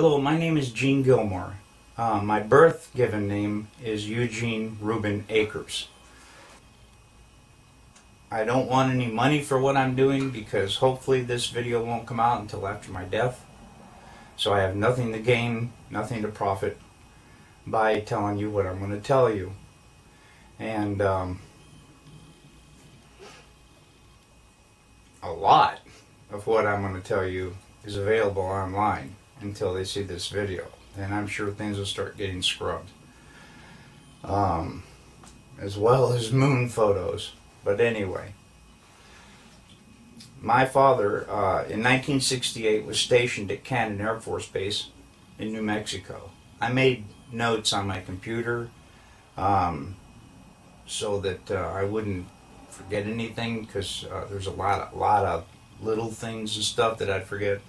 Hello, my name is Gene Gilmore. My birth given name is Eugene Reuben Akers. I don't want any money for what I'm doing because hopefully this video won't come out until after my death. So I have nothing to gain, nothing to profit by telling you what I'm going to tell you. And a lot of what I'm going to tell you is available online until they see this video. And I'm sure things will start getting scrubbed. As well as moon photos. But anyway, my father in 1968 was stationed at Cannon Air Force Base in New Mexico. I made notes on my computer so that I wouldn't forget anything, because there's a lot of little things and stuff that I'd forget.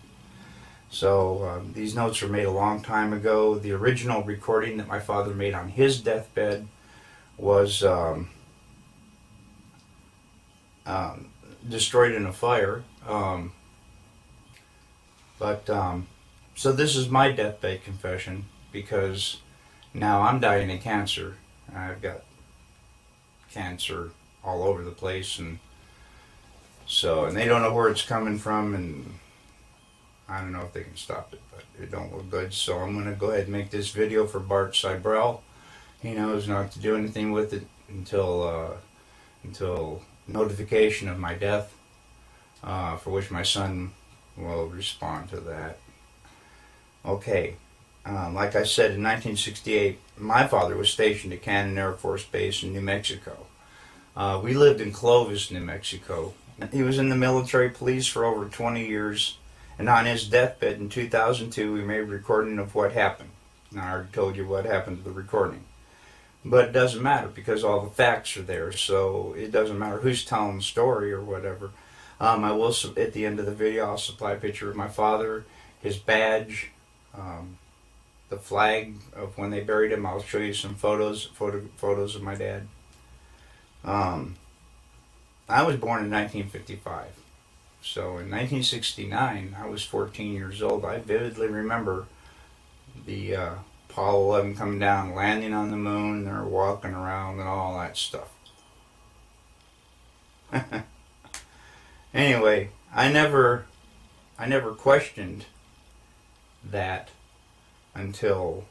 So these notes were made a long time ago. The original recording that my father made on his deathbed was destroyed in a fire. So this is my deathbed confession, because now I'm dying of cancer. I've got cancer all over the place, and they don't know where it's coming from, and I don't know if they can stop it, but it don't look good. So I'm going to go ahead and make this video for Bart Sibrel. He knows not to do anything with it until notification of my death, for which my son will respond to that. Okay, like I said, in 1968, my father was stationed at Cannon Air Force Base in New Mexico. We lived in Clovis, New Mexico. He was in the military police for over 20 years. And on his deathbed in 2002, we made a recording of what happened. Now, I already told you what happened to the recording. But it doesn't matter, because all the facts are there, so it doesn't matter who's telling the story or whatever. I will, at the end of the video, I'll supply a picture of my father, his badge, the flag of when they buried him. I'll show you some photos of my dad. I was born in 1955. So in 1969, I was 14 years old. I vividly remember the Apollo 11 coming down, landing on the moon, they're walking around and all that stuff. Anyway, I never questioned that until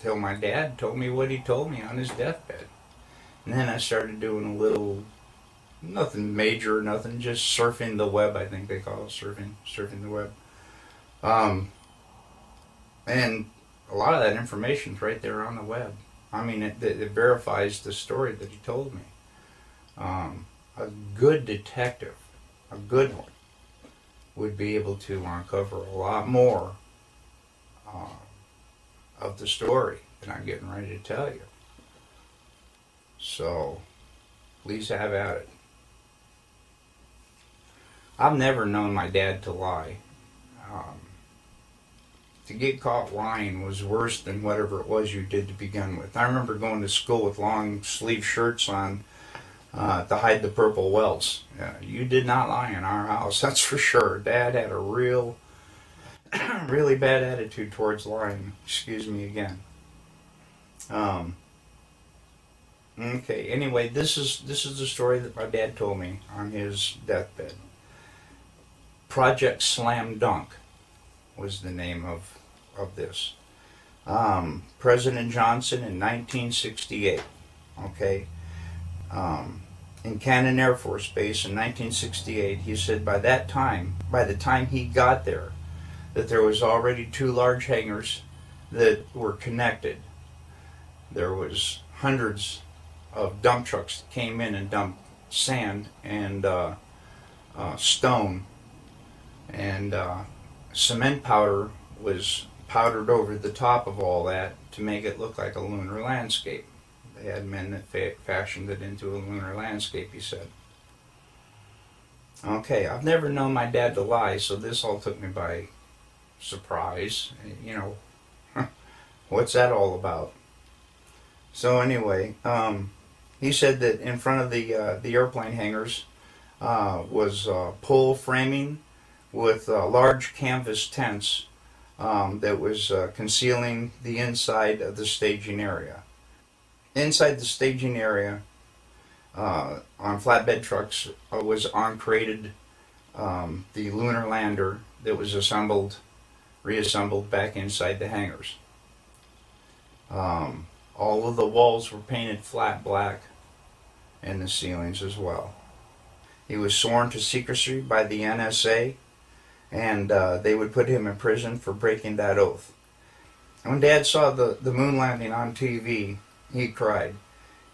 my dad told me what he told me on his deathbed. And then I started doing a little, nothing major, nothing, just surfing the web, I think they call it, surfing the web. And a lot of that information's right there on the web. I mean, it verifies the story that he told me. A good detective, a good one, would be able to uncover a lot more of the story than I'm getting ready to tell you. So, please have at it. I've never known my dad to lie. To get caught lying was worse than whatever it was you did to begin with. I remember going to school with long sleeve shirts on to hide the purple welts. You did not lie in our house, that's for sure. Dad had a really bad attitude towards lying. Excuse me again. Okay, anyway, this is the story that my dad told me on his deathbed. Project Slam Dunk was the name of this. President Johnson in 1968, okay? In Cannon Air Force Base in 1968, he said by the time he got there, that there was already 2 large hangars that were connected. There was hundreds of dump trucks that came in and dumped sand and stone, and cement powder was powdered over the top of all that to make it look like a lunar landscape. They had men that fashioned it into a lunar landscape, he said. Okay, I've never known my dad to lie, so this all took me by surprise. You know, what's that all about? So anyway, he said that in front of the airplane hangars was pole framing with large canvas tents that was concealing the inside of the staging area. Inside the staging area, on flatbed trucks, was uncrated the lunar lander that was reassembled back inside the hangars. All of the walls were painted flat black, and the ceilings as well. He was sworn to secrecy by the NSA, and they would put him in prison for breaking that oath. When Dad saw the moon landing on TV, he cried.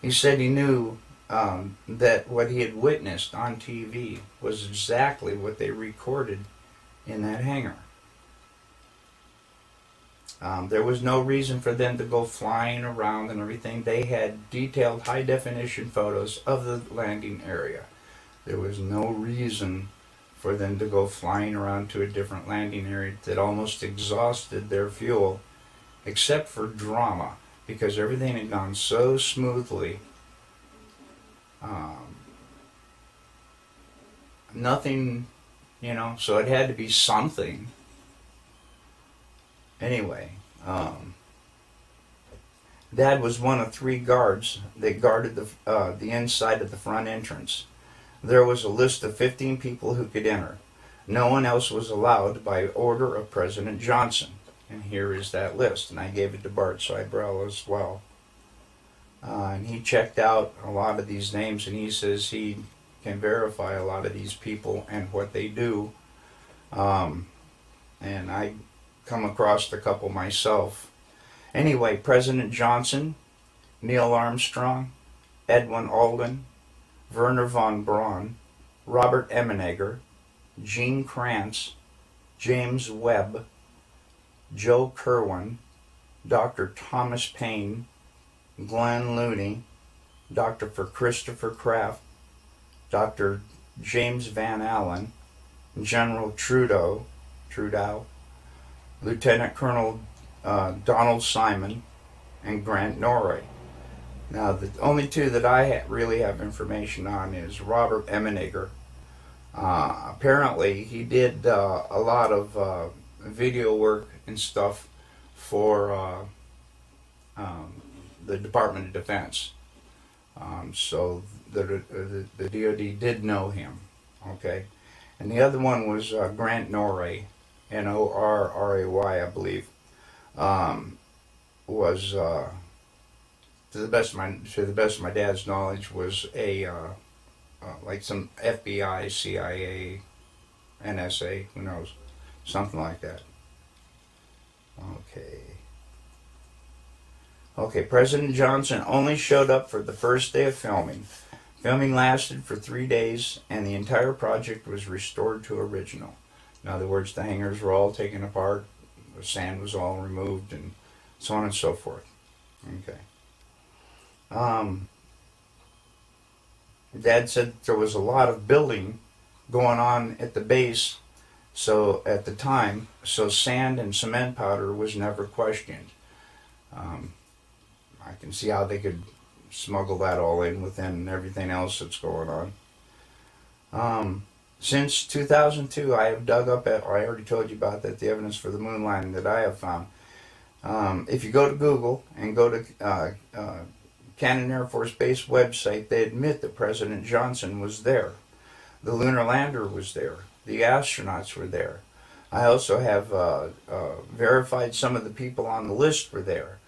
He said he knew that what he had witnessed on TV was exactly what they recorded in that hangar. There was no reason for them to go flying around and everything. They had detailed high-definition photos of the landing area. There was no reason for them to go flying around to a different landing area that almost exhausted their fuel, except for drama, because everything had gone so smoothly. Nothing, so it had to be something. Anyway, Dad was one of 3 guards that guarded the inside of the front entrance. There was a list of 15 people who could enter. No one else was allowed by order of President Johnson. And here is that list. And I gave it to Bart Sibrel as well. And he checked out a lot of these names, and he says he can verify a lot of these people and what they do. And I come across a couple myself. Anyway, President Johnson, Neil Armstrong, Edwin Aldrin, Werner von Braun, Robert Emenegger, Gene Kranz, James Webb, Joe Kerwin, Dr. Thomas Paine, Glenn Looney, Dr. Christopher Kraft, Dr. James Van Allen, General Trudeau, Lieutenant Colonel Donald Simon, and Grant Norrie. Now, the only 2 that I really have information on is Robert Emenegger. Apparently, he did a lot of video work and stuff for the Department of Defense. So the DoD did know him. Okay, and the other one was Grant Norrie, Norray, I believe. Was to the best of my dad's knowledge, was a like some FBI, CIA, NSA, who knows, something like that. Okay, President Johnson only showed up for the first day of filming. Filming lasted for 3 days, and the entire project was restored to original. In other words, the hangars were all taken apart, the sand was all removed, and so on and so forth. Okay. Dad said there was a lot of building going on at the base, so at the time, so sand and cement powder was never questioned. I can see how they could smuggle that all in within everything else that's going on. Since 2002, I have dug up, I already told you about that, the evidence for the moon landing that I have found. If you go to Google and go to Cannon Air Force Base website, they admit that President Johnson was there. The lunar lander was there. The astronauts were there. I also have verified some of the people on the list were there.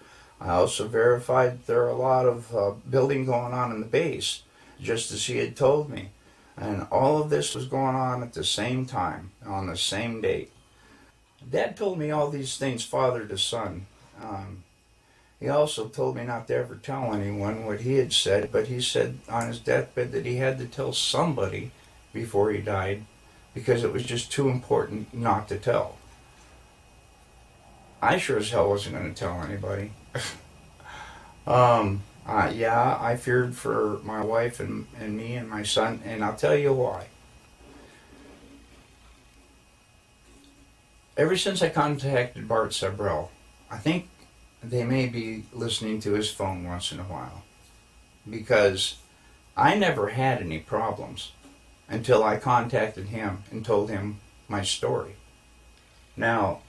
I also verified there are a lot of building going on in the base, just as he had told me. And all of this was going on at the same time, on the same date. Dad told me all these things father to son. He also told me not to ever tell anyone what he had said, but he said on his deathbed that he had to tell somebody before he died because it was just too important not to tell. I sure as hell wasn't going to tell anybody. Yeah, I feared for my wife and me and my son, and I'll tell you why. Ever since I contacted Bart Sibrel, I think they may be listening to his phone once in a while, because I never had any problems until I contacted him and told him my story. Now,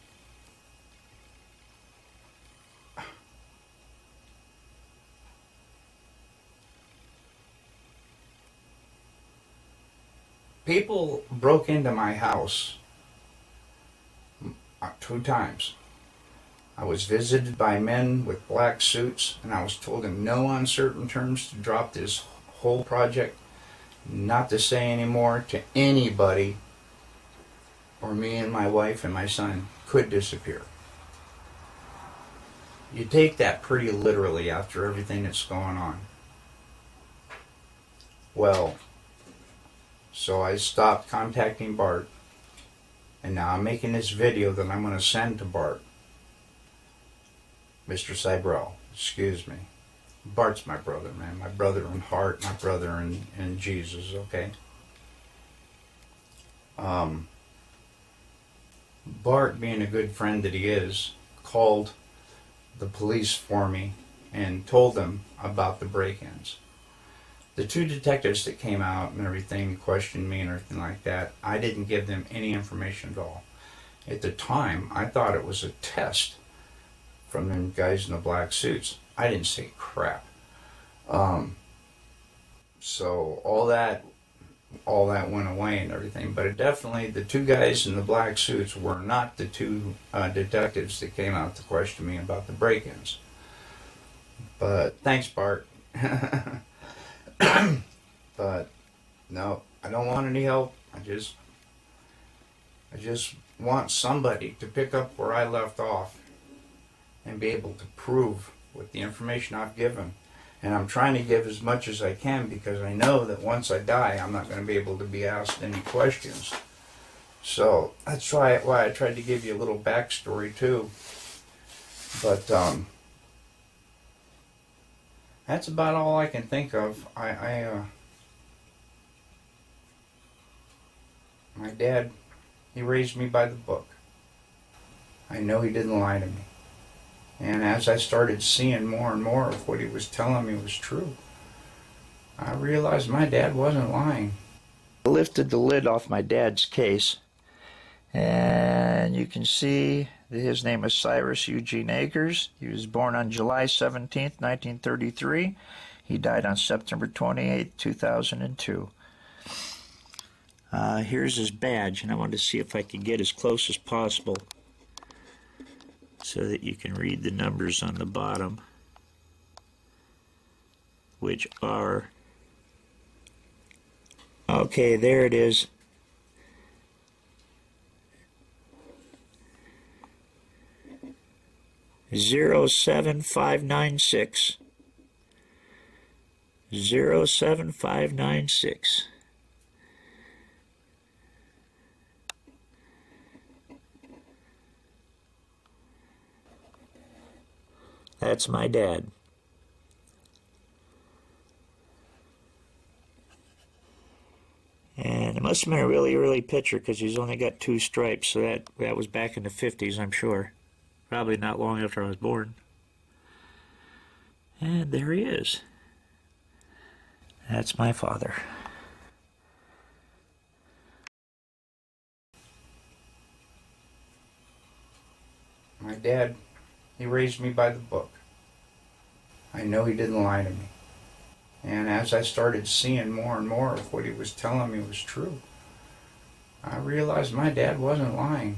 people broke into my house 2 times. I was visited by men with black suits, and I was told in no uncertain terms to drop this whole project, not to say anymore to anybody, or me and my wife and my son could disappear. You take that pretty literally after everything that's going on. Well, so I stopped contacting Bart, and now I'm making this video that I'm going to send to Bart. Mr. Sibrel, excuse me. Bart's my brother, man. My brother in heart, my brother in Jesus, okay? Bart, being a good friend that he is, called the police for me and told them about the break-ins. The 2 detectives that came out and everything questioned me and everything like that, I didn't give them any information at all. At the time, I thought it was a test from them guys in the black suits. I didn't say crap. So all that went away and everything. But it definitely, the 2 guys in the black suits were not the 2 detectives that came out to question me about the break-ins. But thanks, Bart. But no, I don't want any help. I just want somebody to pick up where I left off and be able to prove with the information I've given. And I'm trying to give as much as I can, because I know that once I die, I'm not going to be able to be asked any questions. So that's why I tried to give you a little backstory too. But that's about all I can think of. My dad, he raised me by the book. I know he didn't lie to me. And as I started seeing more and more of what he was telling me was true, I realized my dad wasn't lying. I lifted the lid off my dad's case, and you can see that his name is Cyrus Eugene Akers. He was born on July 17th, 1933. He died on September 28th, 2002. Here's his badge, and I wanted to see if I could get as close as possible so that you can read the numbers on the bottom, which are, okay, there it is. (07596) 07596. That's my dad. And it must have been a really early picture, because he's only got 2 stripes, so that was back in the 50s, I'm sure. Probably not long after I was born. And there he is. That's my father. My dad, he raised me by the book. I know he didn't lie to me. And as I started seeing more and more of what he was telling me was true, I realized my dad wasn't lying.